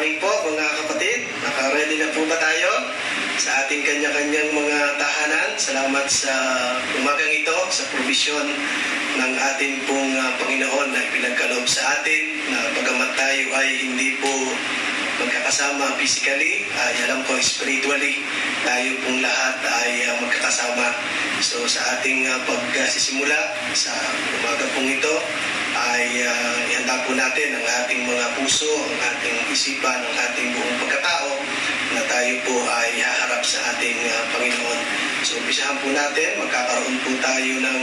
morning po mga kapatid. Naka-ready na po ba tayo sa ating kanya-kanyang mga tahanan? Salamat sa umagang ito, sa provision ng ating pong Panginoon na pinagkaloob sa atin na bagamat tayo ay hindi po magkakasama physically, alam ko spiritually, tayo pong lahat ay magkakasama. So sa ating pagsisimula sa umaga pong ito, ay ihanda po natin ang ating mga puso, ang ating isipan, ang ating buong pagkatao na tayo po ay haharap sa ating Panginoon. So umpisahan po natin, magkakaroon po tayo ng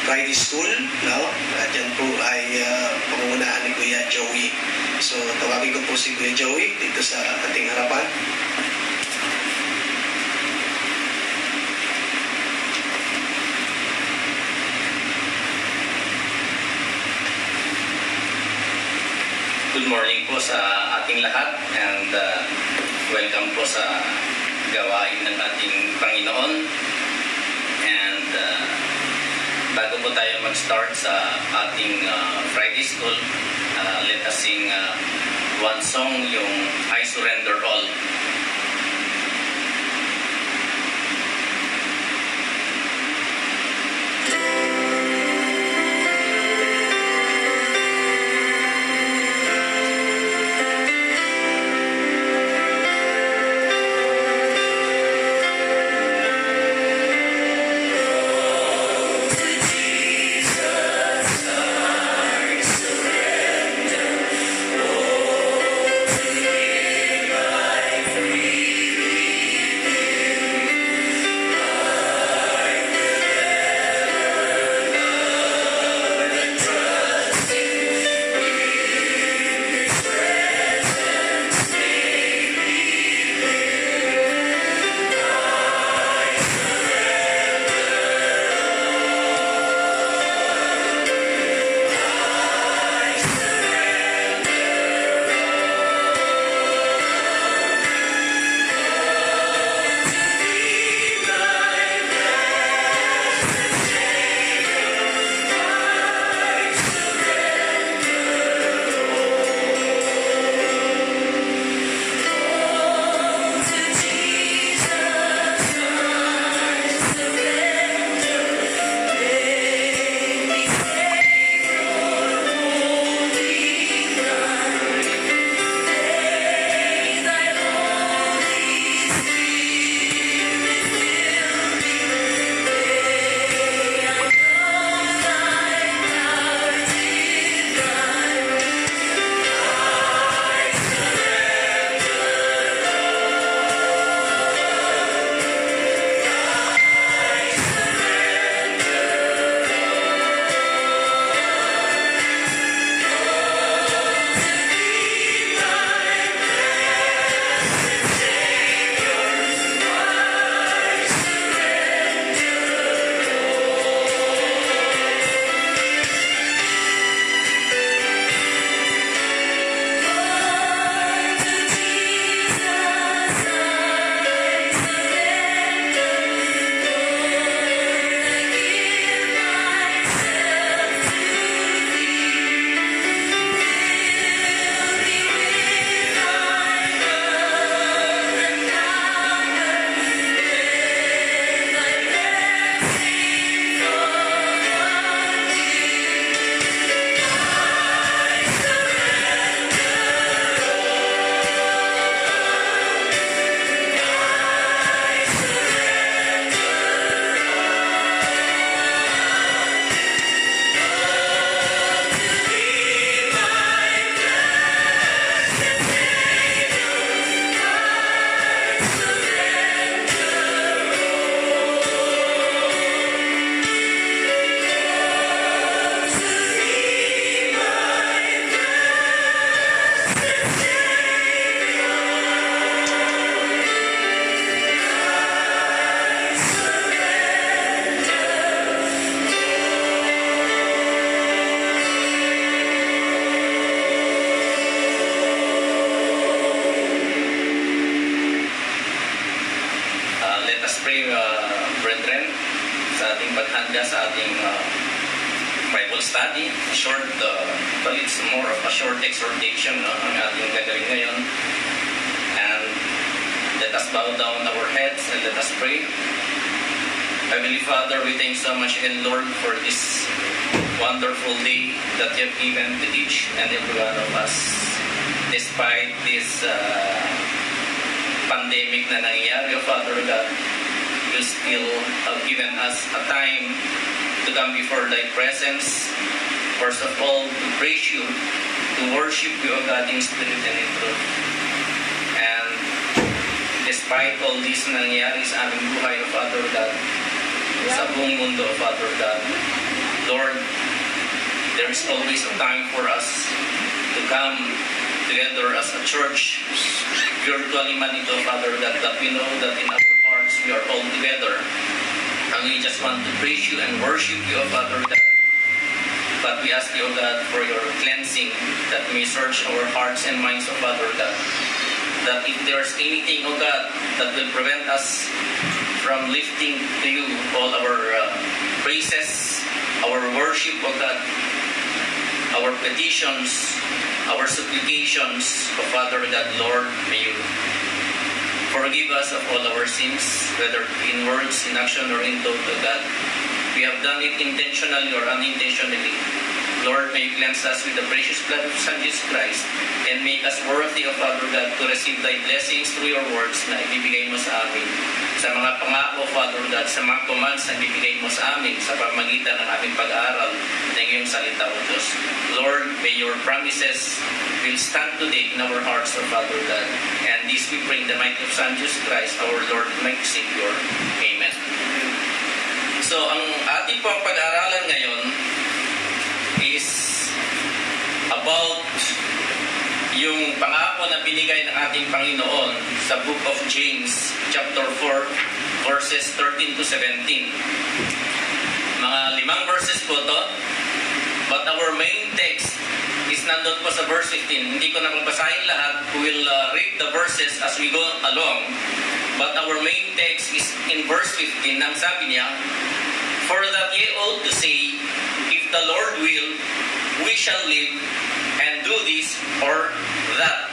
Friday School, no? At yan po ay pangungunahan ni Kuya Joey. So tawagin ko po si Kuya Joey dito sa ating harapan. Good morning po sa ating lahat and welcome po sa gawain ng ating Panginoon. And bago po tayo mag-start sa ating Friday School, let us sing one song, yung I Surrender All. Life study, but it's more of a short exhortation, no, ang ating gagawin ngayon. And let us bow down our heads and let us pray. Heavenly Father, we thank so much again, Lord, for this wonderful day that you have given to each and every one of us. Despite this pandemic na nangyayari, Father God, you still have given us a time to come before Thy presence. First of all, to praise You, to worship You, O God, in spirit and in truth. And despite all this na nangyayari sa aming buhay, O Father God, sa buong mundo, O Father God, Lord, there is always a time for us to come together as a church, virtually man ito, Father God, that we know that in our hearts we are all together. And we just want to praise You and worship You, O Father God. But we ask You, O God, for Your cleansing, that may search our hearts and minds, O Father God. That if there's anything, O God, that will prevent us from lifting to You all our praises, our worship, O God, our petitions, our supplications, O Father God, Lord, may You forgive us of all our sins, whether in words, in action, or in thought, O God. We have done it intentionally or unintentionally. Lord, may You cleanse us with the precious blood of Son Jesus Christ and make us worthy, O Father God, to receive Thy blessings through Your words na ibibigay Mo sa amin. Sa mga pangako, Father God, sa mga commands na ibibigay Mo sa amin sa pamamagitan ng aming pag-aaral ng Iyong salita, O Diyos. Lord, may Your promises will stand today in our hearts, O Father God. And this we pray in the mighty of Son Jesus Christ, our Lord and mighty Savior. Amen. So, ang ating pong pag-aaralan ngayon is about yung pangako na binigay ng ating Panginoon sa Book of James, chapter 4, verses 13 to 17. Mga 5 verses po to, but our main text is nandun po sa verse 15. Hindi ko na magbasahin lahat. We will read the verses as we go along. But our main text is in verse 15. Nang sabi niya, "For that ye ought to say, if the Lord will, we shall live and do this or that."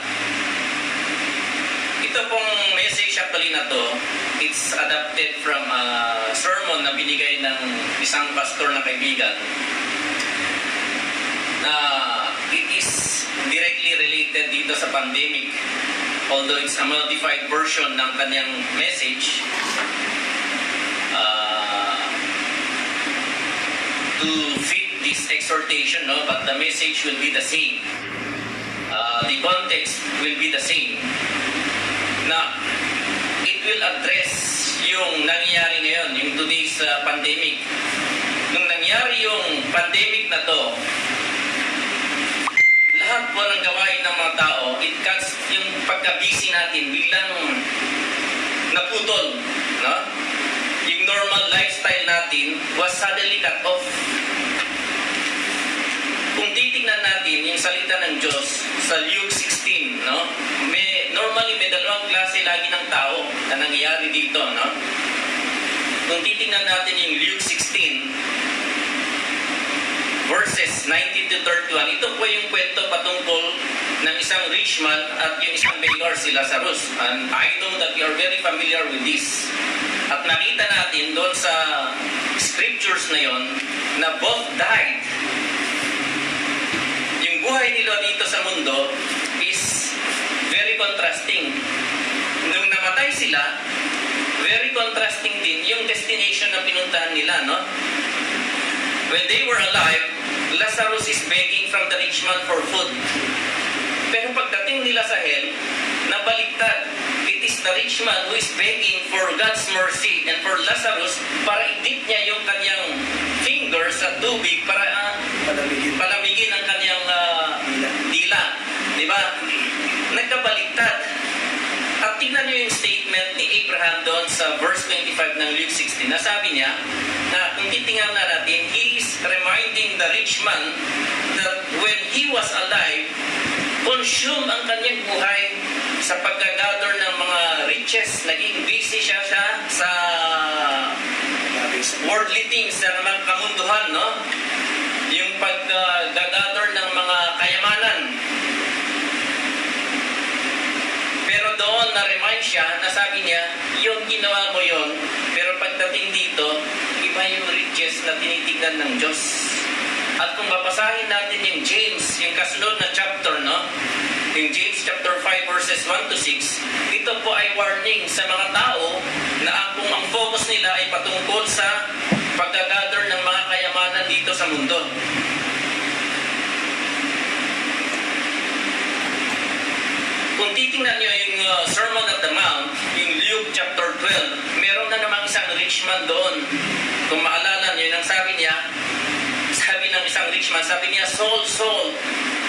Ito pong message actually na to, it's adapted from a sermon na binigay ng isang pastor na kaibigan. It is directly related dito sa pandemic, although it's a modified version ng kanyang message. To fit this exhortation, no? But the message will be the same. The context will be the same. Na it will address yung nangyayari ngayon, yung today's pandemic. Nung nangyari yung pandemic na to, lahat po ng gawain ng mga tao, it cuts yung pagka-busy natin, biglang naputol, no? Yung normal lifestyle natin was suddenly cut off. Kung titingnan natin yung salita ng Diyos sa Luke 16, no? Normally may dalawang klase lagi ng tao na nangyayari dito, no? Kung titingnan natin yung Luke 16, verses 19 to 31, ito po yung kwento patungkol ng isang rich man at yung isang beggar, si Lazarus. And I know that you are very familiar with this. At nakita natin doon sa scriptures na yon na both died. Yung buhay nila dito sa mundo is very contrasting. Nung namatay sila, very contrasting din yung destination na pinuntahan nila, no? When they were alive, Lazarus is begging from the rich man for food. Pero pagdating nila sa hell, nabaliktad. It is the rich man who is begging for God's mercy and for Lazarus para i-dip niya yung kanyang finger sa tubig para palamigin ang kanyang dila. Diba? Nagkabaliktad. At tingnan niyo yung statement ni Abraham doon sa verse 25 ng Luke 16. Nasabi niya na kung titingnan na natin, he is reminding the rich man that when he was alive, consume ang kanyang buhay sa pagkagather ng mga riches. Naging busy siya sa worldly things, sa mga kamunduhan, no? Yung yung pag-gather ng mga kayamanan. Pero doon na-remind siya, nasabi niya, yung ginawa mo yon, pero pagdating dito, iba yung riches na tinitignan ng Diyos. At kung babasahin natin yung James, yung kasunod na chapter, no? Yung James chapter 5 verses 1 to 6, ito po ay warning sa mga tao na kung ang focus nila ay patungkol sa pag-gather ng mga kayamanan dito sa mundo. Kung titingnan nyo yung Sermon on the Mount, yung Luke chapter 12, meron na namang isang rich man doon. Kung maalala nyo, yung sabi niya, sabi ng isang rich man, sabi niya, Saul, Saul,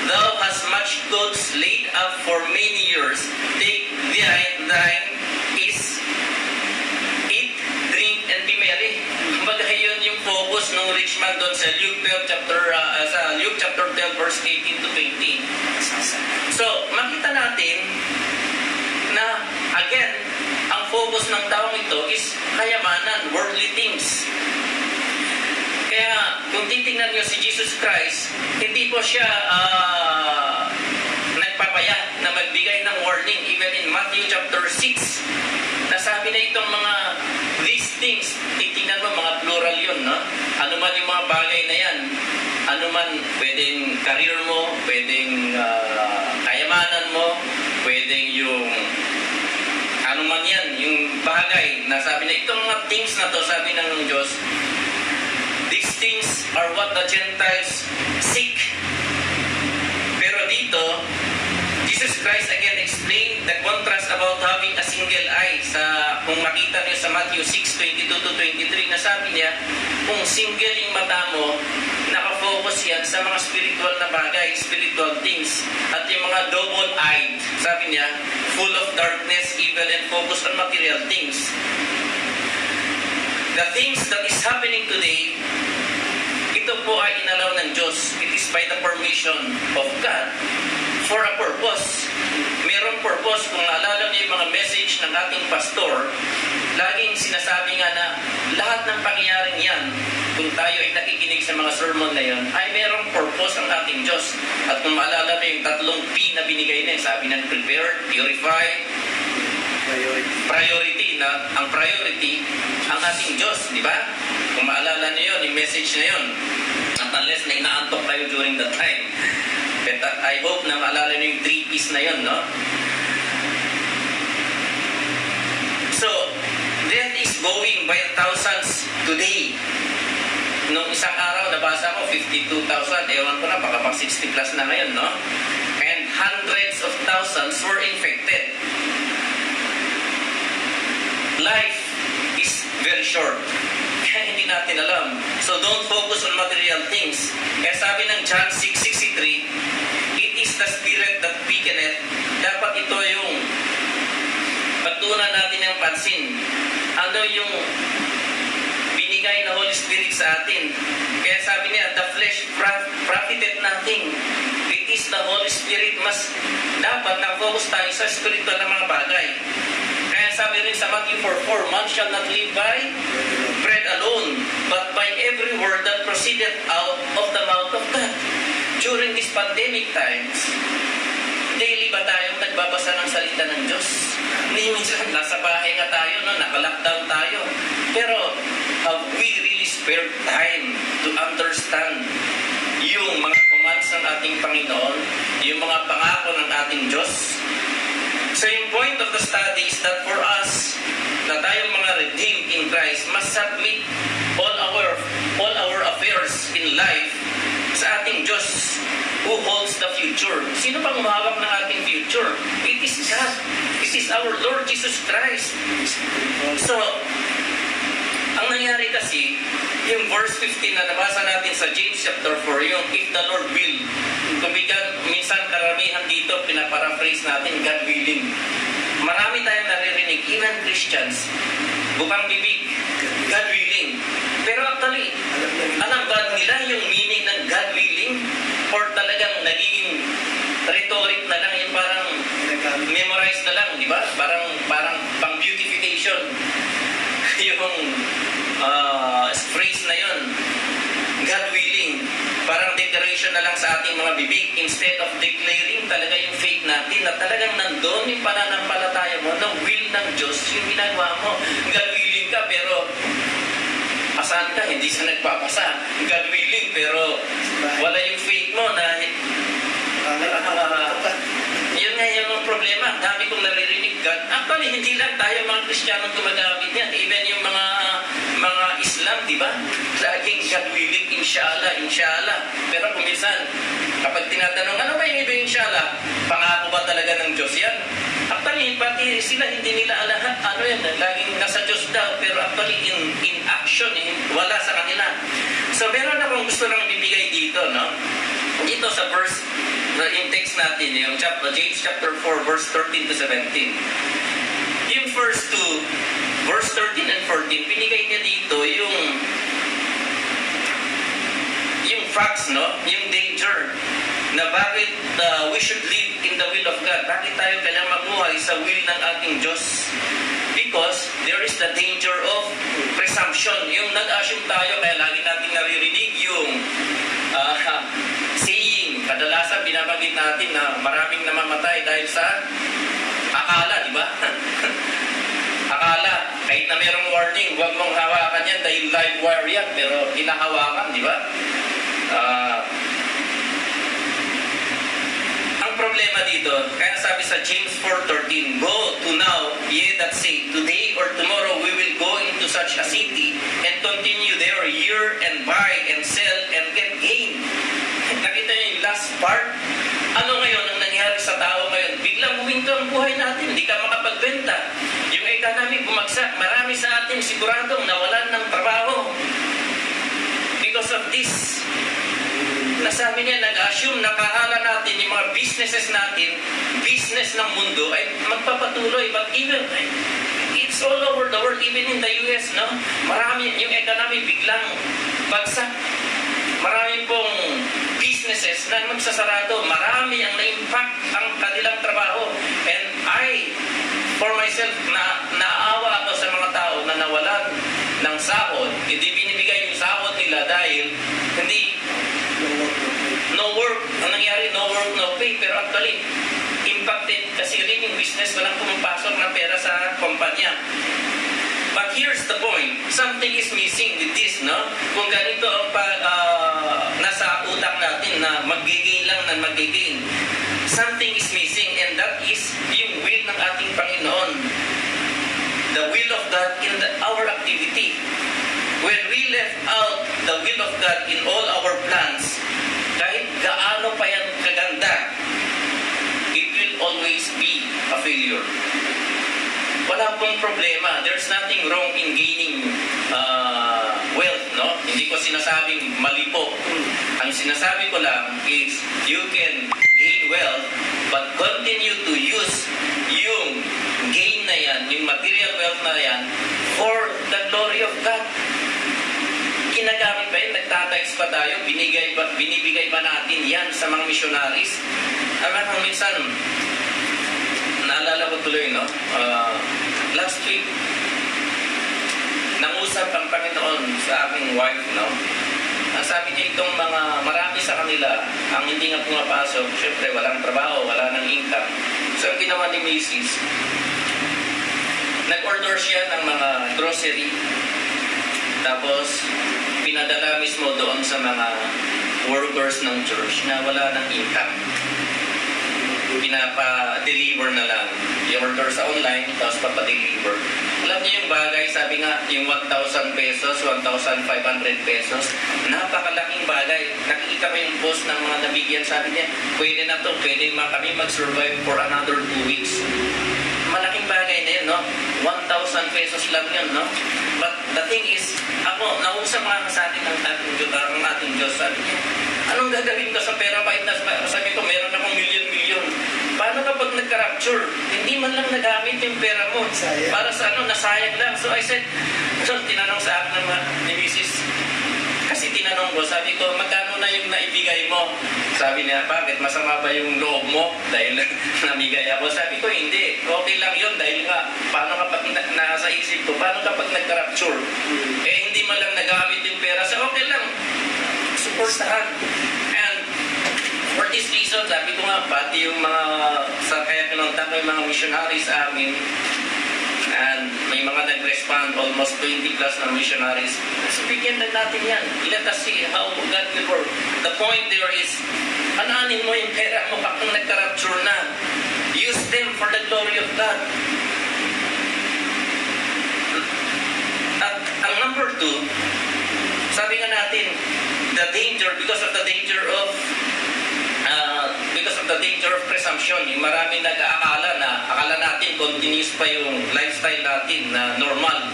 thou hast much goods laid up for many years. Take thine is, eat, drink, and be merry. Kumbaga yun yung focus ng rich man doon sa Luke 12 verse 18 to 20. So, makita natin na, again, ang focus ng taong ito is kayamanan, worldly things. Kaya, kung titingnan nyo si Jesus Christ, hindi po siya nagpapaya na magbigay ng warning. Even in Matthew chapter 6, nasabi na itong mga these things, titingnan mo, mga plural yun, no? Ano man yung mga bagay na yan, ano man, pwedeng career mo, pwedeng kayamanan mo, pwedeng yung ano man yan, yung bagay na sabi na itong mga things na to, sabi ng Diyos, these things are what the Gentiles seek. Pero dito, Jesus Christ again explained the contrast about having a single eye. Kung makita niyo sa Matthew 6:22 to 23, na sabi niya, kung single yung mata mo, nakafocus yan sa mga spiritual na bagay, spiritual things. At yung mga double-eyed, sabi niya, full of darkness, evil, and focus on material things. The things that is happening today, ito po ay inalaw ng Diyos. It is by the permission of God for a purpose. Merong purpose. Kung naalala niyo yung mga message ng ating pastor, laging sinasabi nga na lahat ng pangyayaring yan, kung tayo ay nakikinig sa mga sermon na yan, ay merong purpose ang ating Diyos. At kung maalala niyo yung 3 P na binigay niya, sabi ng prepare, purify, priority, na ang priority ang ating Diyos, di ba? Kung maalala niyo yun, yung message na yun, at unless na inaantok kayo during that time, but I hope na maalala niyo yung 3 P's na yun, no? So, death is going by thousands today. Nung isang araw, nabasa ko 52,000, ewan ko na, baka pang 60 plus na ngayon, no? And hundreds of thousands were infected. Life is very short. Kaya hindi natin alam. So don't focus on material things. Kaya sabi ng John 6:63, it is the spirit that quickeneth. Dapat ito yung pagtuunan natin ng pansin. Ano yung binigay na Holy Spirit sa atin. Kaya sabi niya, the flesh profited nothing. It is the Holy Spirit. Mas dapat na-focus tayo sa spiritual na mga bagay. Kaya sabi rin sa Matthew 4:4, man shall not live by bread alone, but by every word that proceedeth out of the mouth of God. During these pandemic times, daily ba tayong nagbabasa ng salita ng Diyos? Minsan, nasa bahay nga tayo, no? Naka-lockdown tayo. Pero, have we really spared time to understand yung mga commands ng ating Panginoon, yung mga pangako ng ating Diyos? So yung point of the study is that for us, na tayong mga redeemed in Christ, must submit all our affairs in life sa ating Diyos who holds the future. Sino bang umahawak ng ating future? It is God. It is our Lord Jesus Christ. So, ang nangyari kasi, yung verse 15 na nabasa natin sa James chapter 4, yung if the Lord will, minsan karamihan dito, pinaparaphrase natin, God willing. Marami tayong naririnig, even Christians, bukang bibig, God willing. Pero actually, alam ba nila yung meaning ng God willing? Or talagang naging rhetoric na lang, yung parang memorize na lang, di ba? Parang pang beautification. Yung phrase na yun, God willing. Parang declaration na lang sa ating mga bibig instead of declaring talaga yung faith natin na talagang nandun yung pananampalataya mo ng will ng Diyos yung ginagawa mo. God willing ka pero asahan ka, hindi ka nagpapasa. God willing pero wala yung faith mo na yun nga yung problema. Dami kong naririnig. Actually, hindi lang tayo mga Kristiyano gumagamit yan. Even yung mga Islam, di ba? Laging God willing, inshallah, inshallah. Pero kung minsan, kapag tinatanong, ano ba yung ibig inshallah? Pangako ba talaga ng Diyos yan? Actually, pati sila, hindi nila alahat. Ano yan? Laging nasa Diyos daw. Pero actually, in action, wala sa kanila. So, meron akong gusto lang bibigay dito, no? Dito sa verse, yung text natin, yung James chapter 4, verse 13 to 17. Yung first 2, verse 13 and 14, pinigay niya dito yung facts, no? Yung danger na bakit we should live in the will of God. Bakit tayo kailangan mabuhay sa will ng ating Diyos? Because there is the danger of presumption. Yung nag-assume tayo, kaya lagi natin naririnig yung saying, kadalasan binabanggit natin na maraming namamatay dahil sa akala, di ba? Akala, kahit na merong warning, huwag mong hawakan yan dahil live wire yan, pero hinahawakan, di ba? Ang problema dito, kaya sabi sa James 4:13, go to now, ye that say, today or tomorrow we will go into such a city and continue there year and buy and sell and get gain. Nakita niyo yung last part? Ano ngayon ang nangyari sa tao ngayon? Biglang huminto ang buhay natin, hindi ka makapagbenta. Yung economy bumagsak, marami sa atin siguradong nawalan ng trabaho. Because of this, nasabi niya, nag-assume, nakahala natin yung mga businesses natin, business ng mundo ay magpapatuloy. But even, it's all over the world, even in the US, no? Marami, yung economy biglang bagsak. Marami pong businesses na magsasarado. Marami ang na-impact ang kanilang trabaho. And I, for myself, naawa ako sa mga tao na nawalan ng sahod. Hindi binibigay yung sahod nila dahil hindi no work. Ang nangyari, no work, no pay. Pero actually, impacted kasi rin yung business. Walang pumapasok na pera sa kumpanya. But here's the point. Something is missing with this, no? Kung ganito ang nasa utak natin na mag-gain lang na mag-gain. Something is missing and that is yung will ng ating Panginoon. The will of God in our activity. When we left out the will of God in all our plans, kahit gaano pa yan kaganda, it will always be a failure. Wala pong problema. There's nothing wrong in gaining wealth, no? Hindi ko sinasabing mali po. Ang sinasabi ko lang is you can gain wealth but continue to use yung gain na yan, yung material wealth na yan for the glory of God. Ginagamit ba yun? Nagtatax pa tayo? Binibigay ba natin yan sa mga missionaries? Kung minsan, naalala ko tuloy, no? Last week, nangusap ang Panginoon sa aking wife, no? Ang sabi niya itong marami sa kanila, ang hindi nga pumapasok, syempre walang trabaho, wala nang income. So, ang ginawa ni Mrs., nag-order siya ng mga grocery, tapos pinadala mismo doon sa mga workers ng church na wala ng income. Pinapa-deliver na lang. I-order sa online, tapos papadeliver. Alam niyo yung bagay, sabi nga, yung 1,000 pesos, 1,500 pesos, napakalaking bagay. Nakikita ko yung post ng mga nabigyan, sabi niya, pwede na to, pwede kami mag-survive for another 2 weeks. Malaking bagay na yun, no? 1,000 pesos lang yun, no? But the thing is, ako, nausap nga sa atin ng ating Diyos, sabi niya, anong gagawin ko sa pera? Kahit na sabi ko, meron akong milyon-milyon. Paano kapag nagka-rapture? Hindi man lang nagamit yung pera mo. Para sa nasayang lang. So I said, so tinanong sa akin ni Mrs. Kasi tinanong ko, sabi ko, magkano na yung naibigay mo? Sabi niya, bakit? Masama ba yung loob mo? Dahil namigay ako. Sabi ko, hindi. Okay lang yun. Dahil nga, paano kapag nasa isip ko, paano kapag nagka-rapture? Hindi man lang nagamit yung pera. So okay lang. Supportahan. And reason, sabi ko nga, pati yung mga, kaya pinunta ko yung mga missionaries sa amin, and may mga nag-respond, almost 20 plus na missionaries. So, bigyan na natin yan. Let us see how God will work. The point there is, ananin mo yung pera mo kapag nagka-rapture na. Use them for the glory of God. At ang number 2, sabi nga natin, the danger, because of the danger of presumption, yung maraming nag-aakala na, akala natin continuous pa yung lifestyle natin na normal.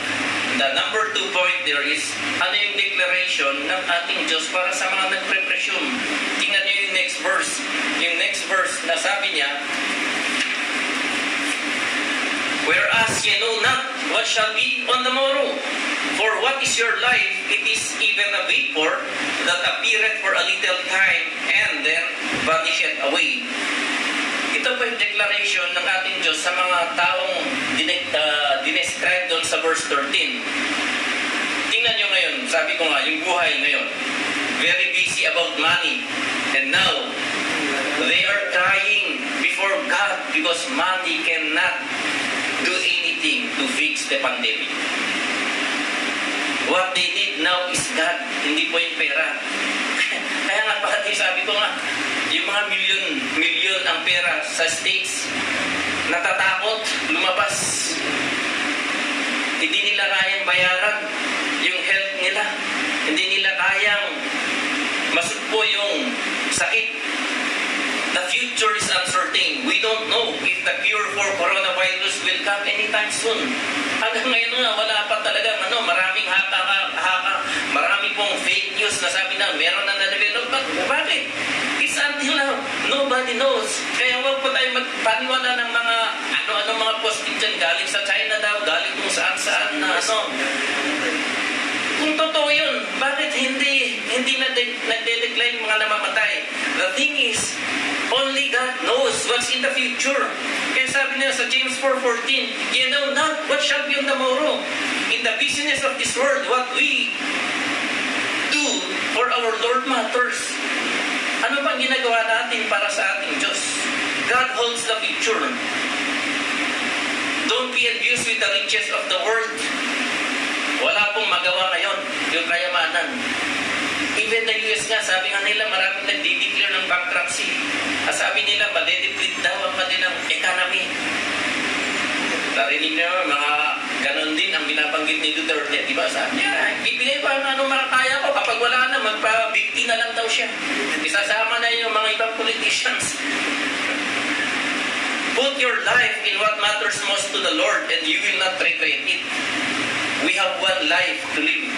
The number 2 point there is, ano yung declaration ng ating Diyos para sa mga nagpre-presume. Tingnan nyo yung next verse. Yung next verse na sabi niya, whereas ye know not what shall be on the morrow. For what is your life? It is even a vapor that appeareth for a little time and then vanisheth away. Ito po yung declaration ng ating Diyos sa mga taong dinescribe doon sa verse 13. Tingnan nyo ngayon, sabi ko nga, yung buhay ngayon. Very busy about money. And now, they are crying before God because money cannot do anything to fix the pandemic. What they need now is God, hindi po yung pera. Kaya nga pati sabi ko nga, yung mga milyon ang pera sa States, natatakot, lumabas. Hindi nila kayang bayaran yung health nila. Hindi nila kayang masugpo yung sakit. The future is uncertain. We don't know if the cure for coronavirus will come anytime soon. Hanggang ngayon nga, wala pa talagang maraming marami pong fake news na sabi na meron na na-develop. Bakit? It's until now. Nobody knows. Kaya huwag po tayo magpaniwala ng mga mga posting dyan galing sa China daw, galing kung saan-saan na Kung totoo yun, bakit hindi nagde-decline mga namamatay? The thing is, only God knows what's in the future. Kaya sabi niya sa James 4:14, you know not what shall be on the morrow. In the business of this world, what we do for our Lord matters. Ano bang ginagawa natin para sa ating Diyos? God holds the future. Don't be envious with the riches of the world. Wala pong magawa ngayon yung kayamanan. Even the US nga, sabi nga nila, maraming nagdi-declare ng bankruptcy. Sabi nila, madedeplete daw ang kanilang economy. Narinig niyo, mga ganon din ang binabanggit ni Duterte. Diba? Sabi niya, bibigay pa ang makakaya ko. Kapag wala na, magpa-bigti na lang daw siya. Isasama na yung mga ibang politicians. Put your life in what matters most to the Lord and you will not regret it. We have one life to live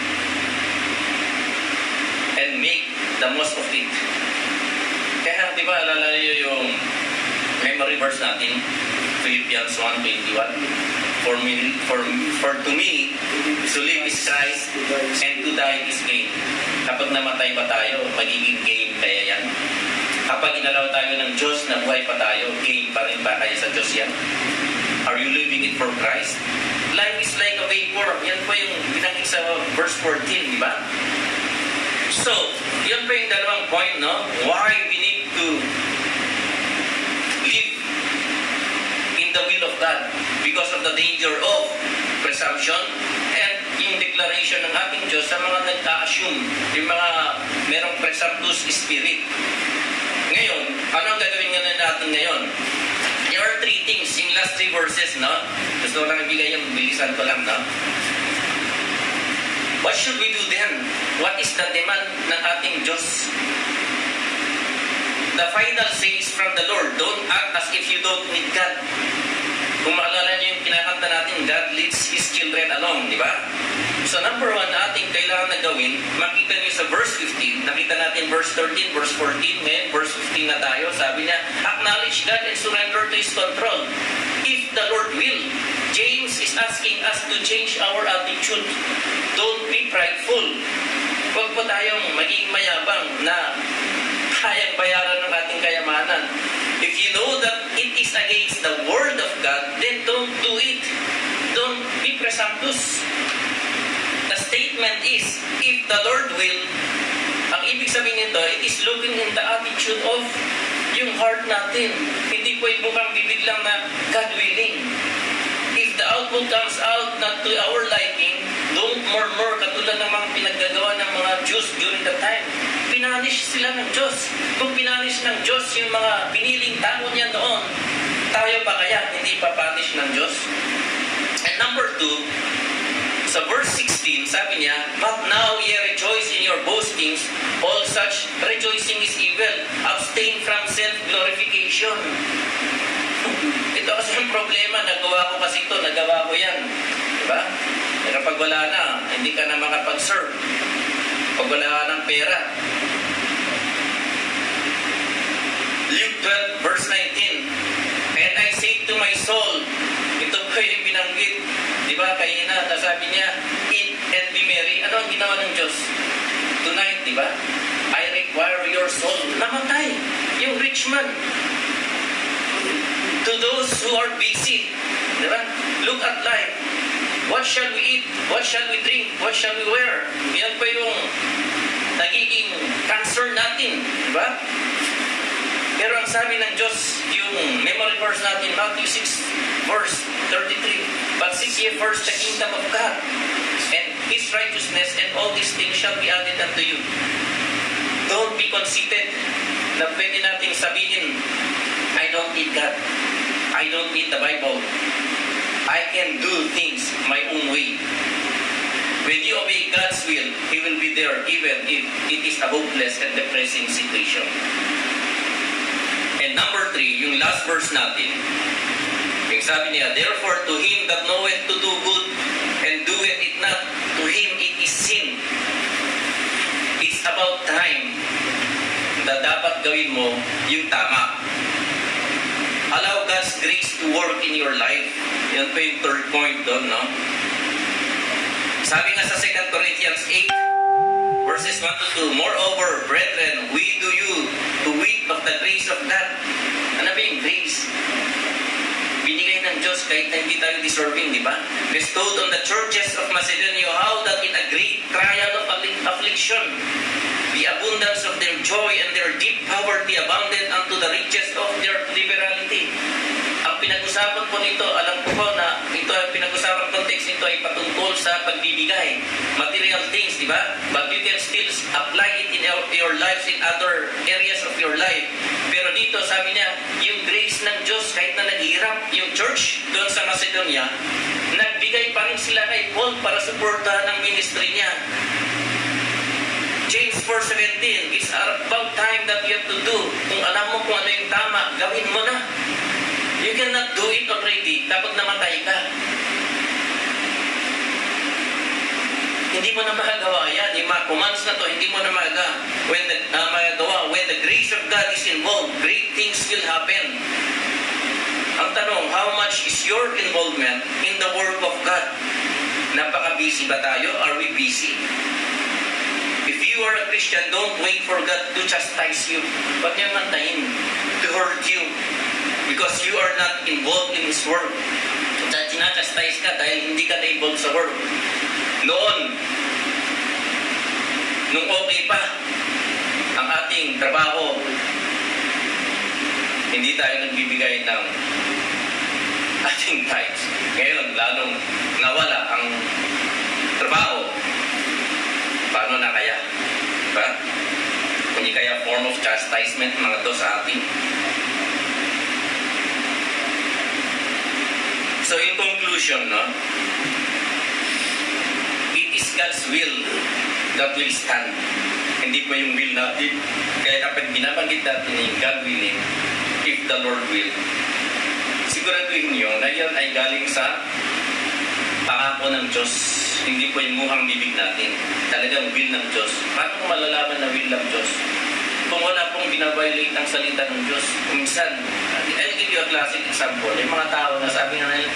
and make the most of it. Kaya, di ba, alala niyo yung memory verse natin, Philippians 1:21. For to me, to live is Christ and to die is gain. Kapag namatay pa tayo, magiging gain kaya yan. Kapag inalaw tayo ng Diyos na buhay pa tayo, gain pa rin ba kaya sa Diyos yan? Are you living it for Christ? Life is like a vapor. Yan po yung binanggit sa verse 14, di ba? So, yan po yung dalawang point, no? Why we need to live in the will of God because of the danger of presumption and yung declaration ng ating Diyos sa mga nag-a-assume, yung mga merong presumptuous spirit. Ngayon, ano ang gagawin nga natin ngayon? There are 3 things in last 3 verses, no? Gusto ko lang ibigay yung bilisan ko lang, no? What should we do then? What is the demand ng ating Diyos? The final say is from the Lord. Don't act as if you don't need God. Kung maalala niyo yung kinakanta natin, God leads His children along, di ba? So number 1 na ating kailangan na gawin, makita niyo sa verse 15, nakita natin verse 13, verse 14, ngayon verse 15 na tayo, sabi niya, acknowledge God and surrender to His control. If the Lord will, James is asking us to change our attitude. Don't be prideful. Huwag po tayong maging mayabang na kayang bayaran ng ating kayamanan. If you know that it is against the word of God, then don't do it. Don't be presumptuous. The statement is, if the Lord will, ang ibig sabihin nito, it is looking in the attitude of yung heart natin. Hindi po yung mukhang bibig lang na God willing. If the output comes out not to our liking, don't murmur katulad ng mga pinaggagawa ng mga Jews during the time. Pinanish sila ng Diyos. Kung pinanish ng Diyos yung mga piniling tao niya noon, tayo pa kaya hindi pa punish ng Diyos? And number 2, sa verse 16, sabi niya, "But now ye rejoice in your boastings, all such rejoicing is evil. Abstain from self-glorification." Ito kasi yung problema, nagawa ko kasi ito, nagawa ko yan. Diba? Kapag wala na, hindi ka na makapag-serve. Pag wala ka ng pera. Luke 12 verse 19, "And I say to my soul," ito po yung binanggit. Diba? Kanina, nasabi niya, "Eat and be merry." Ano ang ginawa ng Diyos? Tonight, diba? "I require your soul." Namatay. Yung rich man. To those who are busy, diba? Look at life. What shall we eat? What shall we drink? What shall we wear? Yan pa yung nagiging concern natin, diba? Pero ang sabi ng Diyos, yung memory verse natin, Matthew 6 verse 33, "But seek ye first the kingdom of God and His righteousness, and all these things shall be added unto you." Don't be conceited na pwede nating sabihin, "I don't need God. I don't need the Bible. I can do things my own way." When you obey God's will, He will be there even if it is a hopeless and depressing situation. And number 3, yung last verse natin, yung sabi niya, "Therefore to him that knoweth to do good and doeth it not, to him it is sin." It's about time na dapat gawin mo yung tama. Allow God's grace to work in your life. Yan pa yung third point doon, no? Sabi nga sa 2 Corinthians 8, verses 1 to 2, "Moreover, brethren, we do you to wit of the grace of God." Ano ba yung grace? Binigay ng Diyos kahit na hindi tayo deserving, di ba? "Bestowed on the churches of Macedonia how that in a great trial of affliction, the abundance of their joy and their deep poverty abounded unto the riches of their liberality." Ang pinag-usapan po nito, alam ko po na ito ang pinag-usapan context nito ay patungkol sa pagbibigay. Material things, di ba? But you can still apply it in your lives in other areas of your life. Pero dito, sabi niya, yung grace ng Diyos, kahit na naghihirap yung church doon sa Macedonia, nagbigay pa rin sila kay Paul para suportahan ang ministry niya. James 4:17, "It's about time that you have to do." Kung alam mo kung ano yung tama, gawin mo na. You cannot do it already kapag namatay ka. Hindi mo na magagawa yan. Yung mga commands na to, hindi mo na magagawa. When the grace of God is involved, great things will happen. Ang tanong, how much is your involvement in the work of God? Napaka-busy ba tayo? Are we busy? If you are a Christian, don't wait for God to chastise you. Huwag niyang mantayin to hurt you because you are not involved in His work. Sinachastise ka dahil hindi ka na-involved sa work. Nung okay pa ang ating trabaho, hindi tayo nagbibigay ng ating tithes. Ngayon, lalong nawala ang trabaho. Paano na kaya? Diba? Hindi kaya form of chastisement mga to sa atin. So in conclusion, no? It is God's will that will stand. Hindi pa yung will natin. Kaya kapag binabanggit natin yung God willing, if the Lord will, siguraduhin nyo na yan ay galing sa pangako ng Diyos. Hindi po yung mukhang bibig natin. Talagang will ng Diyos. Paano kung malalaman na will ng Diyos? Kung wala pong binaviolate ang salita ng Diyos, minsan, I'll give you a classic example. Yung mga tao na sabi nga nila,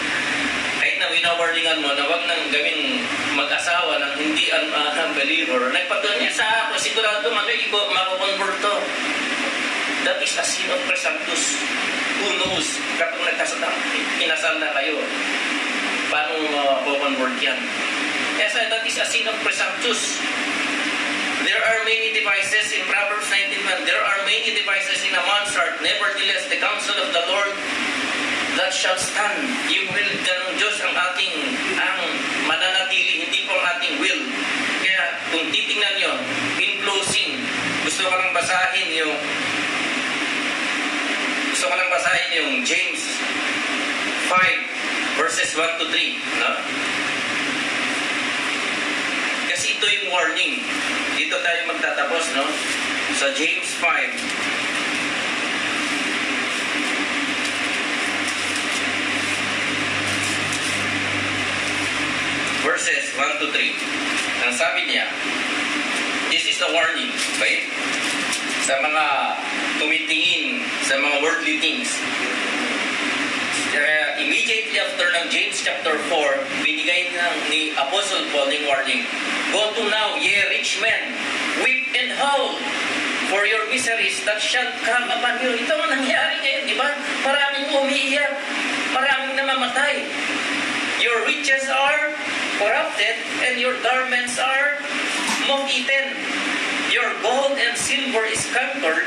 kahit na winawarningan mo na wag nang gawing mag-asawa ng hindi believer, nagpatuloy niya sa ako, sigurado mako-convert to. That is a sin of presumptuous. Who knows? Kapag kinasal na kayo, paano mako-convert yan? Yes, that is a sin of presumptuous. There are many devices in Proverbs 19:1. There are many devices in a man's heart, nevertheless, the counsel of the Lord that shall stand. Yung will ng Diyos ang mananatili, hindi po ang ating will. Kaya kung titingnan nyo, in closing, gusto ko lang basahin yung James 5 verses 1 to 3, no? Kasi ito yung warning. Dito tayo magtatapos, no? Sa James 5 verses 1 to 3. Ang sabi niya, this is a warning, okay? Sa mga tumitingin sa mga worldly things. Immediately after ng James chapter 4, binigay ni Apostle Paul ng warning. Go to now, ye rich men, weep and howl for your miseries that shall come upon you. Ito ang nangyari ngayon, di ba? Maraming umiiyak, maraming namamatay. Your riches are corrupted and your garments are moth-eaten. Your gold and silver is cankered,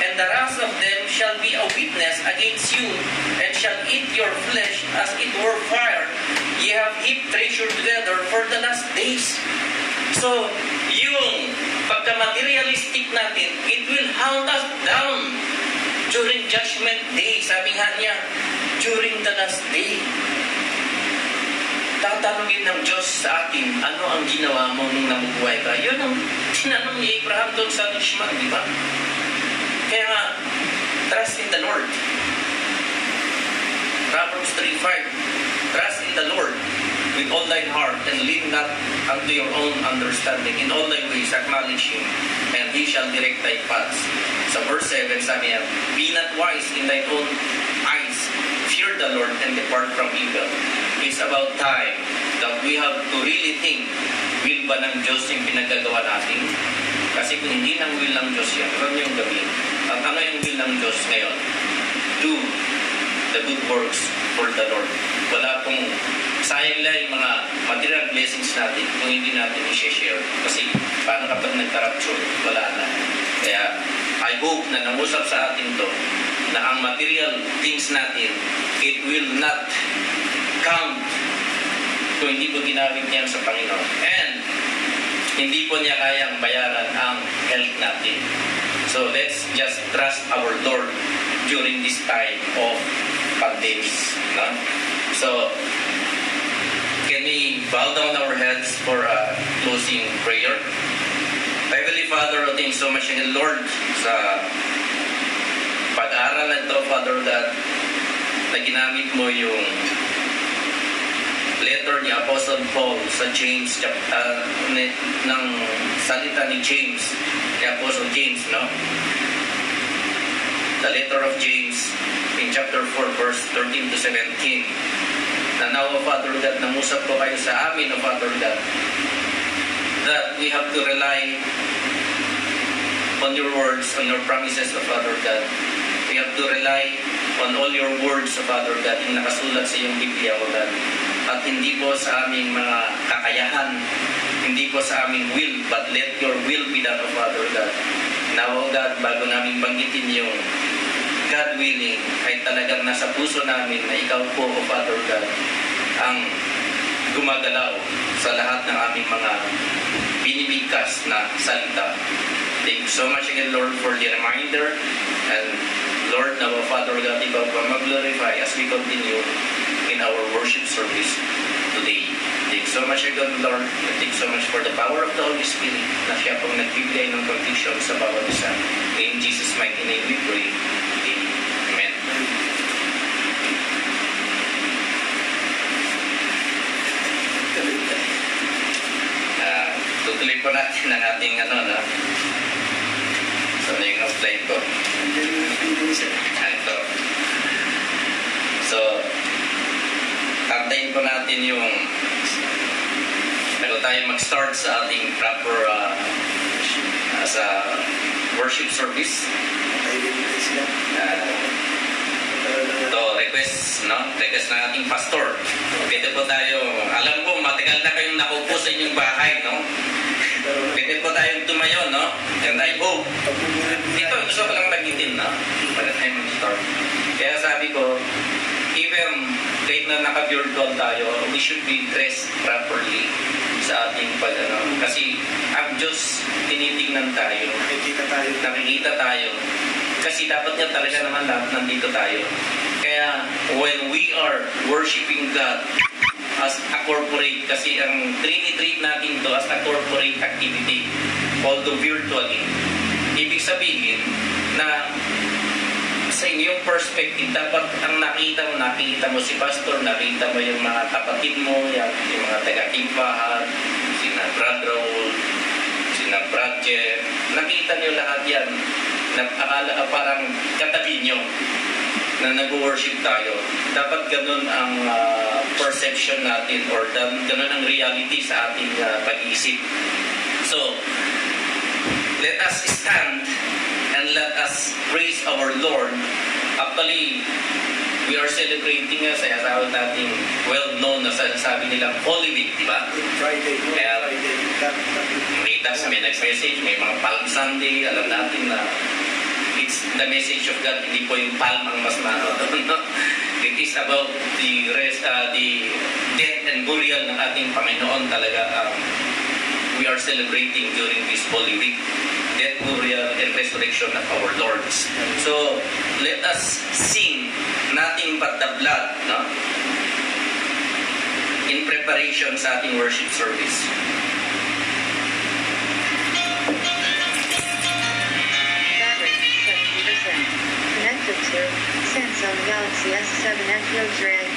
and the rust of them shall be a witness against you, and shall eat your flesh as it were fire. Ye have heaped treasure together for the last days. So, yung pagka-materialistic natin, it will hunt us down during judgment day. Sabi nga niya, during the last day. Tatanungin ng Diyos sa atin, ano ang ginawa mo nung namubuhay ka? Yun ang tinanong ni Abraham doon sa Ishmael, di ba? Kaya nga, trust in the Lord. Proverbs 3:5, trust in the Lord with all thine heart and lean not unto your own understanding. In all thy ways acknowledge Him, and He shall direct thy paths. Sa verse 7, sabi niya, be not wise in thine own eyes. Fear the Lord and depart from evil. It's about time that we have to really think, will ba ng Diyos yung pinagagawa natin? Kasi kung hindi ng will ng Diyos yan, huwag niyong gawin. At ano yung will ng Diyos ngayon? Do the good works for the Lord. Wala pong sayang lang yung mga material blessings natin kung hindi natin i-share. Kasi paano kapag nagka-rapture? Wala na. Kaya I hope na nangusap sa atin to na ang material things natin, it will not count kung hindi po ginamit niya sa Panginoon. And hindi po niya kayang bayaran ang health natin. So let's just trust our Lord during this time of pandemic. No? So can we bow down our heads for a closing prayer? Heavenly Father, thank you so much again, Lord, sa pag-aaral na ito, Father, that na ginamit mo yung letter ni Apostle Paul sa James, ng salita ni James, ni Apostle James, no? The letter of James in chapter 4, verse 13 to 17. Na now, Father God, namusap po kayo sa amin, Father God, that we have to rely on your words, on your promises, Father God. We have to rely on all your words, Father God, yung nakasulat sa iyong Biblia, O God. At hindi po sa aming mga kakayahan, hindi po sa aming will, but let your will be done, O Father God. Now, O God, bago namin banggitin yung God willing, ay talagang nasa puso namin na ikaw po, O Father God, ang gumagalaw sa lahat ng aming mga binibigkas na salita. Thank you so much again, Lord, for the reminder. And Lord, now, Father God, ikaw pa mag-glorify as we continue in our worship service today. Thank you so much again, Lord. Thank you so much for the power of the Holy Spirit na siya pong nagbibigay ng conviction sa bawat isa. In Jesus' mighty name we pray. Amen. Tutuloy po natin ang ating so na yung outline ko. Ito. So, antayin po natin yung bago tayo mag-start sa ating proper sa worship service. Ito, request ng ating pastor. Pwede po tayo, alam ko, matagal na kayong nakupo sa inyong bahay, no? Pwede po tayong tumayo, no? And I hope, dito, gusto ko lang bagitin, no? Para tayo talagang kahit na naka-virtual tayo, we should be dressed properly sa ating kasi ang Diyos tinitingnan tayo, nakikita tayo. Kasi dapat nga talaga naman lahat nandito tayo. Kaya when we are worshiping God as a corporate, kasi ang treat natin to as a corporate activity, although virtually, ibig sabihin na sa inyong perspective, dapat ang nakita mo si pastor, nakita mo yung mga kapatid mo, yung mga taga-timbahan, sina Brad Raul, sina Brad Jeff, nakita niyo lahat yan, parang katabi nyo na nag-worship tayo. Dapat ganun ang perception natin or ganun ang reality sa ating pag-iisip. So, let us stand and let us praise our Lord. Actually, we are celebrating sa asawad nating well-known na sabi nilang Holy Week, di ba? Friday. Kaya, may nag-message, may mga Palm Sunday, alam natin na it's the message of God, hindi po yung palm ang mas doon. No? It is about the death and burial ng ating Panginoon talaga. We are celebrating during this Holy Week, death, burial, and resurrection of our Lord. So, let us sing Nothing But the Blood, no? In preparation sa ating worship service. Battery 70%. Connected to Samsung Galaxy S7 Edge Red.